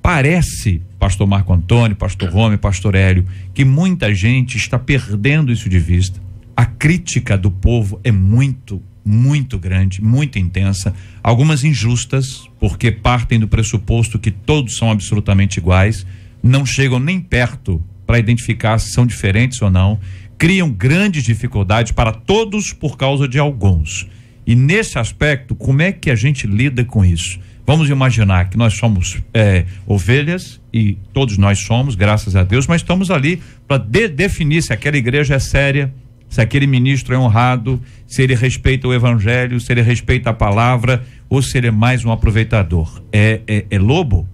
parece, pastor Marco Antônio, pastor Rome, pastor Hélio, que muita gente está perdendo isso de vista. A crítica do povo é muito grande, muito intensa, algumas injustas, porque partem do pressuposto que todos são absolutamente iguais, não chegam nem perto para identificar se são diferentes ou não, criam grandes dificuldades para todos por causa de alguns. E nesse aspecto, como é que a gente lida com isso? Vamos imaginar que nós somos ovelhas, e todos nós somos, graças a Deus, mas estamos ali para definir se aquela igreja é séria, se aquele ministro é honrado, se ele respeita o evangelho, se ele respeita a palavra, ou se ele é mais um aproveitador. É lobo?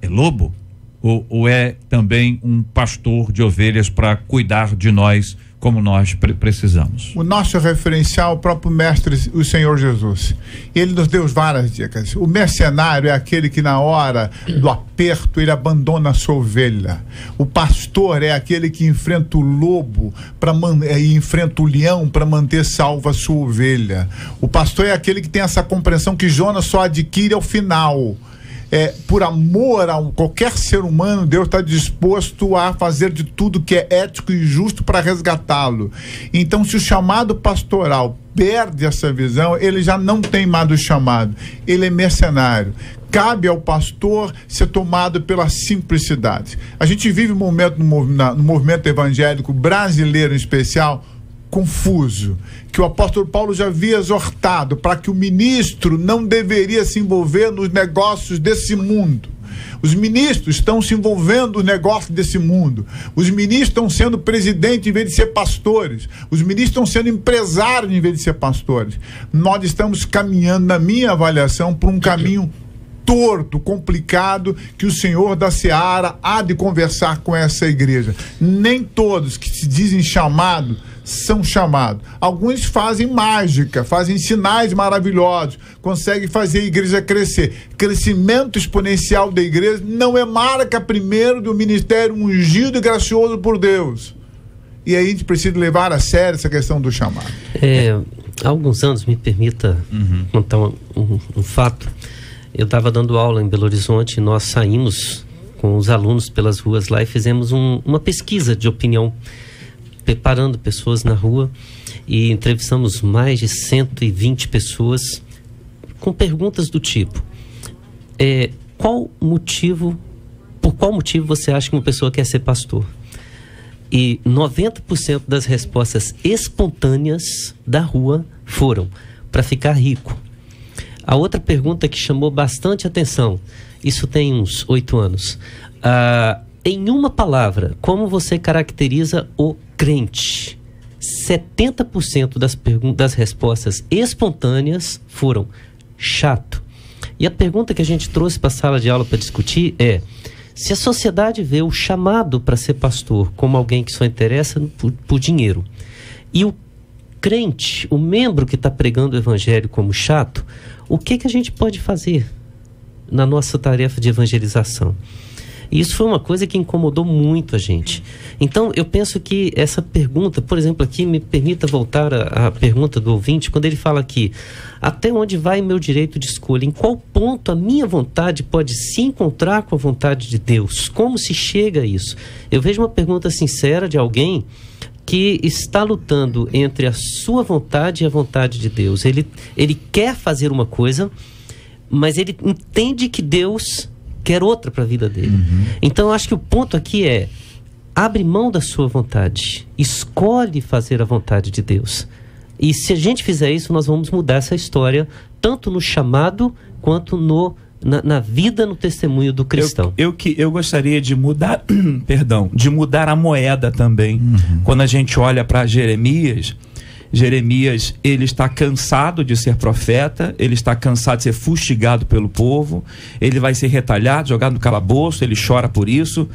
É lobo? Ou é também um pastor de ovelhas para cuidar de nós como nós precisamos? O nosso referencial, o próprio mestre, o Senhor Jesus. Ele nos deu várias dicas. O mercenário é aquele que na hora do aperto ele abandona a sua ovelha. O pastor é aquele que enfrenta o lobo e enfrenta o leão para manter salva a sua ovelha. O pastor é aquele que tem essa compreensão que Jonas só adquire ao final. Por amor a qualquer ser humano, Deus está disposto a fazer de tudo que é ético e justo para resgatá-lo. Então, se o chamado pastoral perde essa visão, ele já não tem mais o chamado, ele é mercenário. Cabe ao pastor ser tomado pela simplicidade. A gente vive um momento no movimento evangélico brasileiro em especial, confuso, que o apóstolo Paulo já havia exortado para que o ministro não deveria se envolver nos negócios desse mundo. Os ministros estão se envolvendo nos negócios desse mundo. Os ministros estão sendo presidente em vez de ser pastores. Os ministros estão sendo empresários em vez de ser pastores. Nós estamos caminhando, na minha avaliação, por um caminho torto, complicado, que o Senhor da Seara há de conversar com essa igreja. Nem todos que se dizem chamados são chamados. Alguns fazem mágica, fazem sinais maravilhosos, conseguem fazer a igreja crescer. Crescimento exponencial da igreja não é marca primeiro do ministério ungido e gracioso por Deus. E aí a gente precisa levar a sério essa questão do chamado. Há alguns anos, me permita contar um fato. Eu estava dando aula em Belo Horizonte e nós saímos com os alunos pelas ruas lá e fizemos uma pesquisa de opinião, preparando pessoas na rua, e entrevistamos mais de 120 pessoas com perguntas do tipo: por qual motivo você acha que uma pessoa quer ser pastor? E 90% das respostas espontâneas da rua foram: para ficar rico. A outra pergunta que chamou bastante atenção, isso tem uns 8 anos. Em uma palavra, como você caracteriza o crente? 70% das respostas espontâneas foram: chato. E a pergunta que a gente trouxe para a sala de aula para discutir é: se a sociedade vê o chamado para ser pastor como alguém que só interessa por dinheiro, e o crente, o membro que está pregando o evangelho como chato, o que a gente pode fazer na nossa tarefa de evangelização? E isso foi uma coisa que incomodou muito a gente. Então, eu penso que essa pergunta, por exemplo, aqui, me permita voltar à pergunta do ouvinte, quando ele fala aqui: até onde vai meu direito de escolha? Em qual ponto a minha vontade pode se encontrar com a vontade de Deus? Como se chega a isso? Eu vejo uma pergunta sincera de alguém que está lutando entre a sua vontade e a vontade de Deus. Ele quer fazer uma coisa, mas ele entende que Deus quer outra para a vida dele. Então, eu acho que o ponto aqui é: abre mão da sua vontade, escolhe fazer a vontade de Deus. E se a gente fizer isso, nós vamos mudar essa história, tanto no chamado, quanto na vida, no testemunho do cristão. Eu gostaria de mudar, de mudar a moeda também. Quando a gente olha para Jeremias, ele está cansado de ser profeta, ele está cansado de ser fustigado pelo povo, ele vai ser retalhado, jogado no calabouço, ele chora por isso,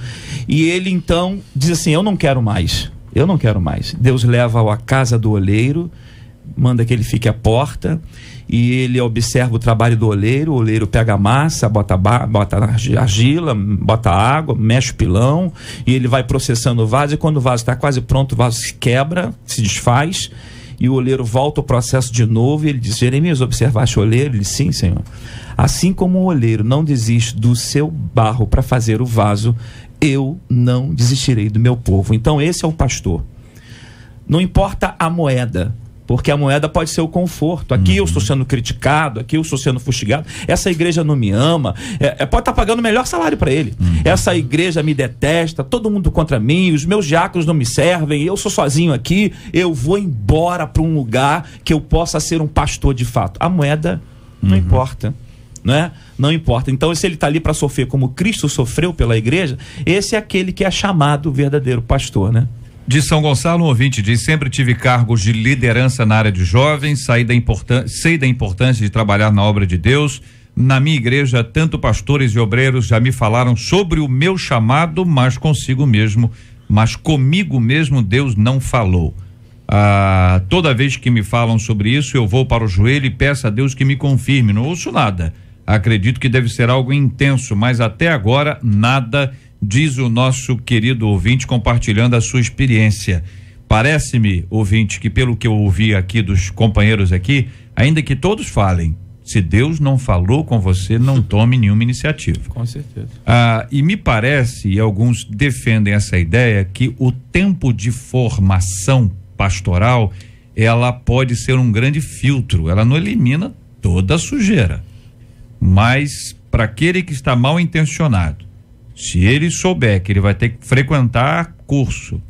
e ele então diz assim: eu não quero mais. Deus leva-o à casa do oleiro, manda que ele fique à porta, e ele observa o trabalho do oleiro. O oleiro pega a massa, bota argila, bota água, mexe o pilão, e ele vai processando o vaso, e quando o vaso está quase pronto, o vaso se quebra, se desfaz, e o oleiro volta ao processo de novo, e ele diz: Jeremias, observaste o oleiro? Ele diz: sim, Senhor. Assim como o oleiro não desiste do seu barro para fazer o vaso, eu não desistirei do meu povo. Então esse é o pastor. Não importa a moeda, porque a moeda pode ser o conforto. Aqui eu estou sendo criticado, aqui eu estou sendo fustigado, essa igreja não me ama, pode estar pagando o melhor salário para ele. Essa igreja me detesta, todo mundo contra mim, os meus diáconos não me servem, eu sou sozinho aqui, eu vou embora para um lugar que eu possa ser um pastor de fato. A moeda não importa, né? Não importa. Então, se ele está ali para sofrer como Cristo sofreu pela igreja, esse é aquele que é chamado verdadeiro pastor, né? De São Gonçalo, um ouvinte diz: sempre tive cargos de liderança na área de jovens, sei da importância de trabalhar na obra de Deus. Na minha igreja, tanto pastores e obreiros já me falaram sobre o meu chamado, mas comigo mesmo Deus não falou. Toda vez que me falam sobre isso, eu vou para o joelho e peço a Deus que me confirme. Não ouço nada. Acredito que deve ser algo intenso, mas até agora nada, diz o nosso querido ouvinte, compartilhando a sua experiência. Parece-me, ouvinte, que pelo que eu ouvi aqui dos companheiros aqui, ainda que todos falem, se Deus não falou com você, não tome nenhuma iniciativa. Com certeza. E me parece, e alguns defendem essa ideia, que o tempo de formação pastoral, ela pode ser um grande filtro, ela não elimina toda a sujeira, mas para aquele que está mal intencionado, se ele souber que ele vai ter que frequentar curso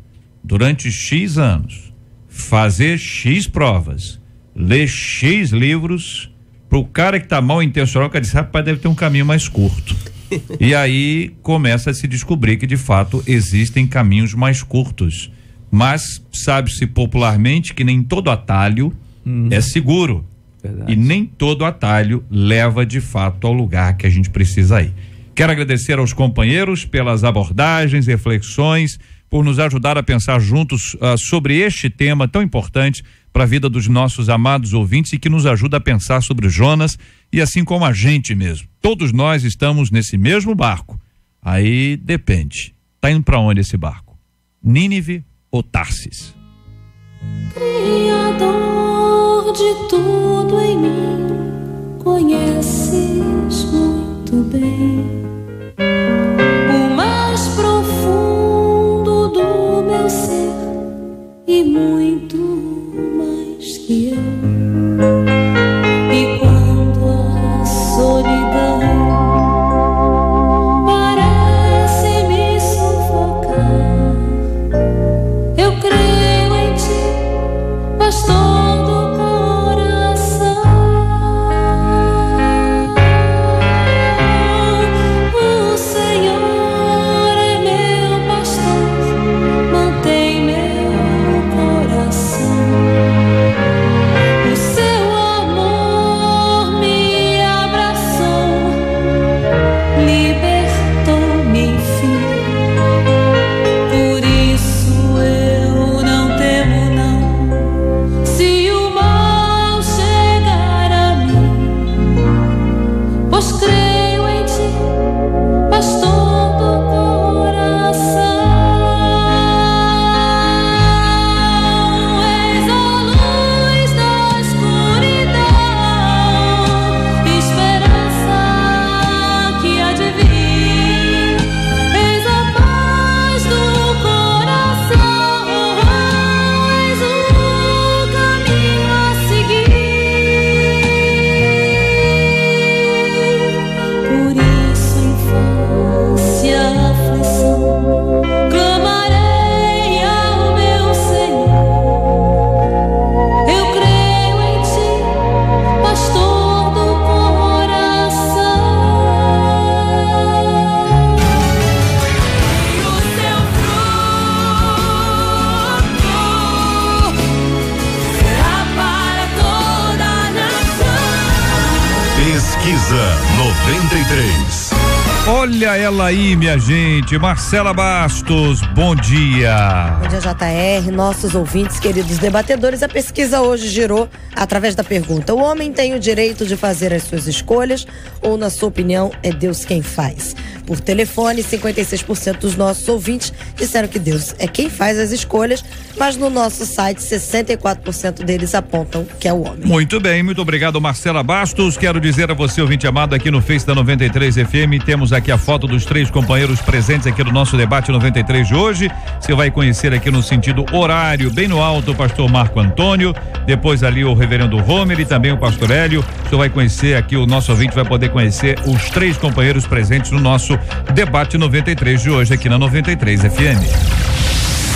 durante X anos, fazer X provas, ler X livros, pro cara que está mal intencionado, o cara diz: rapaz, deve ter um caminho mais curto. E aí começa a se descobrir que de fato existem caminhos mais curtos, mas sabe-se popularmente que nem todo atalho é seguro. Verdade. E nem todo atalho leva de fato ao lugar que a gente precisa ir. Quero agradecer aos companheiros pelas abordagens, reflexões, por nos ajudar a pensar juntos sobre este tema tão importante para a vida dos nossos amados ouvintes e que nos ajuda a pensar sobre Jonas e assim como a gente mesmo. Todos nós estamos nesse mesmo barco. Aí depende. Tá indo para onde esse barco? Nínive ou Tarsis? Criador de tudo em mim, conheces muito bem o mais profundo do meu ser e muito mais que eu. E quando a solidão parece me sufocar, eu creio em ti, pastor do coração. O Senhor é meu pastor, mantém meu coração. O seu amor me abraçou, libertou-me, enfim. Por isso eu não temo, não, se o mal chegar a mim, pois creio em ti, pastor do coração. És a luz da escuridão, esperança que há de vir. És a paz do coração, és o caminho a seguir. Por isso em face à aflição, clamarei ao meu Senhor. Eu creio em ti, pastor do coração. E o seu fruto será para toda a nação. Pesquisa 93. Olha ela aí, minha gente, Marcela Bastos, bom dia. Bom dia, JR, nossos ouvintes, queridos debatedores. A pesquisa hoje girou através da pergunta: o homem tem o direito de fazer as suas escolhas ou, na sua opinião, é Deus quem faz? Por telefone, 56% dos nossos ouvintes disseram que Deus é quem faz as escolhas, mas no nosso site, 64% deles apontam que é o homem. Muito bem, muito obrigado, Marcela Bastos. Quero dizer a você, ouvinte amado, aqui no Face da 93 FM, temos aqui a foto dos 3 companheiros presentes aqui no nosso debate 93 de hoje. Você vai conhecer aqui no sentido horário, bem no alto, o pastor Marco Antônio, depois ali o reverendo Homer e também o pastor Hélio. Você vai conhecer aqui, o nosso ouvinte vai poder conhecer os 3 companheiros presentes no nosso debate 93 de hoje aqui na 93 FM.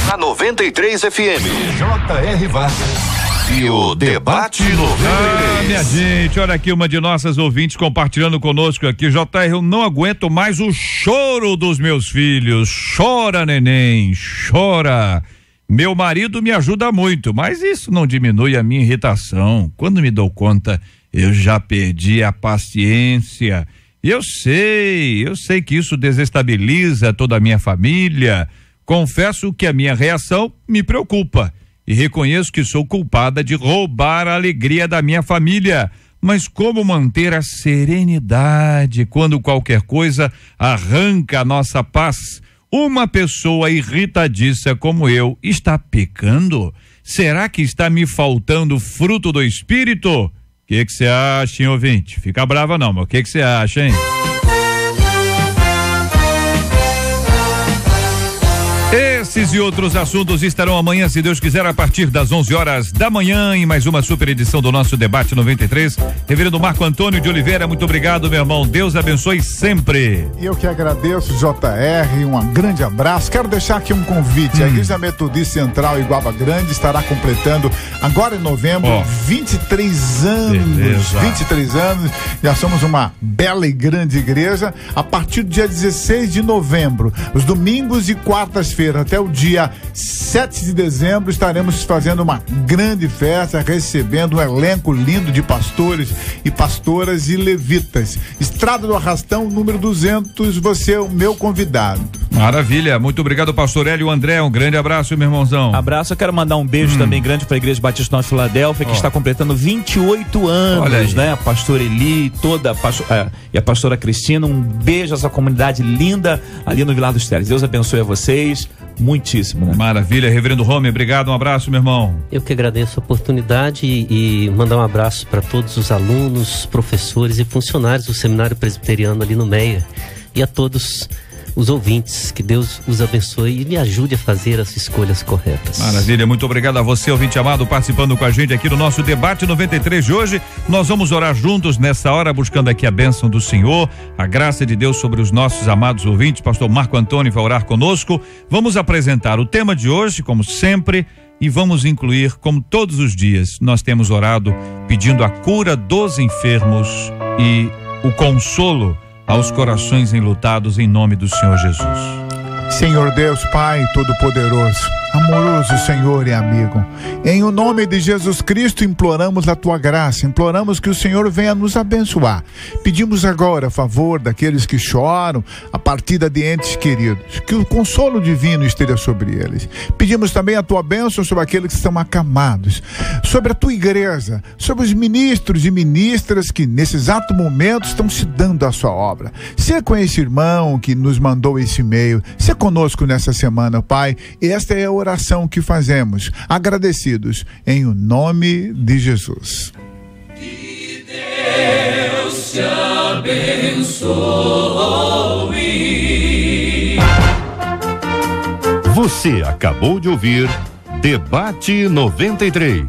Na 93 FM, J.R. Vargas. E o debate 93. Ah, minha gente, olha aqui uma de nossas ouvintes compartilhando conosco aqui. JR, eu não aguento mais o choro dos meus filhos. Chora, neném, chora. Meu marido me ajuda muito, mas isso não diminui a minha irritação. Quando me dou conta, eu já perdi a paciência. Eu sei que isso desestabiliza toda a minha família. Confesso que a minha reação me preocupa e reconheço que sou culpada de roubar a alegria da minha família. Mas como manter a serenidade quando qualquer coisa arranca a nossa paz? Uma pessoa irritadiça como eu está pecando? Será que está me faltando fruto do Espírito? O que você acha, hein, ouvinte? Fica brava não, mas o que você acha, hein? Esses e outros assuntos estarão amanhã, se Deus quiser, a partir das 11 horas da manhã, em mais uma super edição do nosso Debate 93. Reverendo Marco Antônio de Oliveira, muito obrigado, meu irmão. Deus abençoe sempre. Eu que agradeço, JR, um grande abraço. Quero deixar aqui um convite. A Igreja Metodista Central Iguaba Grande estará completando agora em novembro 23 anos. Beleza. 23 anos. Já somos uma bela e grande igreja. A partir do dia 16 de novembro, os domingos e quartas-feiras até o dia dia 7 de dezembro estaremos fazendo uma grande festa, recebendo um elenco lindo de pastores e pastoras e levitas. Estrada do Arrastão, número 200, você é o meu convidado. Maravilha, muito obrigado, pastor Hélio André, um grande abraço, meu irmãozão. Abraço, eu quero mandar um beijo também grande para a Igreja Batista Nova Filadélfia, que está completando 28 anos, né? A pastora Eli, e a pastora Cristina, um beijo a essa comunidade linda ali no Vilar dos Teles. Deus abençoe a vocês, muitíssimo, né? Maravilha, reverendo Rome, obrigado, um abraço, meu irmão. Eu que agradeço a oportunidade e mandar um abraço para todos os alunos, professores e funcionários do Seminário Presbiteriano ali no Meia, e a todos os ouvintes, que Deus os abençoe e me ajude a fazer as escolhas corretas. Maravilha, muito obrigado a você, ouvinte amado, participando com a gente aqui no nosso debate 93 de hoje. Nós vamos orar juntos nessa hora, buscando aqui a bênção do Senhor, a graça de Deus sobre os nossos amados ouvintes. Pastor Marco Antônio vai orar conosco. Vamos apresentar o tema de hoje, como sempre, e vamos incluir, como todos os dias, nós temos orado pedindo a cura dos enfermos e o consolo aos corações enlutados, em nome do Senhor Jesus. Senhor Deus, Pai Todo-Poderoso, amoroso Senhor e amigo, em o nome de Jesus Cristo imploramos a tua graça, imploramos que o Senhor venha nos abençoar. Pedimos agora a favor daqueles que choram a partida de entes queridos, que o consolo divino esteja sobre eles. Pedimos também a tua bênção sobre aqueles que estão acamados, sobre a tua igreja, sobre os ministros e ministras que nesse exato momento estão se dando a sua obra. Seja com esse irmão que nos mandou esse e-mail, seja conosco nessa semana, Pai. Esta é a oração que fazemos, agradecidos em o nome de Jesus. Que Deus te abençoe. Você acabou de ouvir Debate 93.